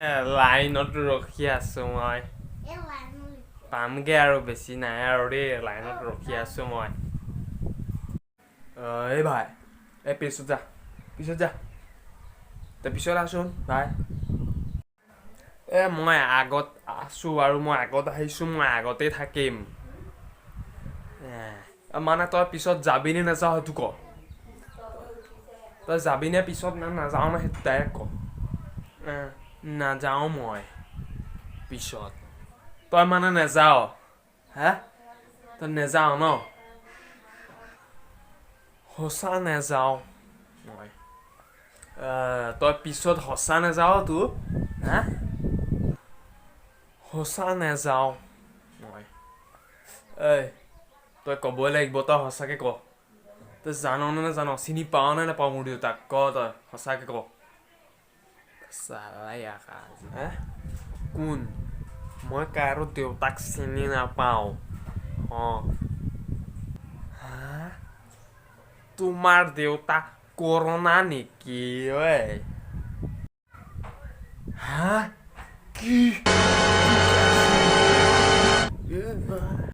লাইনত ৰখি আছো মই পামগে আৰু বেছি নাই আৰু দেই লাইনত ৰখি আছো মই এই ভাই এই পিছত যা তই পিছত আছোন ভাই মই আগত আছো আৰু মই আগত আহিছো মই আগতেই থাকিম মানে তই পিছত যাবিনে নাযাওঁ সেইটো ক তই যাবিনে পিছত নাযাওঁ ন সেইটো ডাইৰেক্ট ক নাযাওঁ মই পিছত তই মানে নেযাওঁ হা তই নেযাওঁ ন সঁচা নেযাওঁ মই তই পিছত সঁচা নেযাওঁ তোৰ হা সঁচা নেযাওঁ মই তই ক'বই লাগিব তই সঁচাকে ক তই জাননে নাজান চিনি পাৱ নে নাপাৱ মোৰ দেউতাক ক তই সঁচাকে ক কোন মই কাৰো দেউতাক চিনি নাপাওঁ হা তোমাৰ দেউতা কৰোণা নেকি ঐ হা কি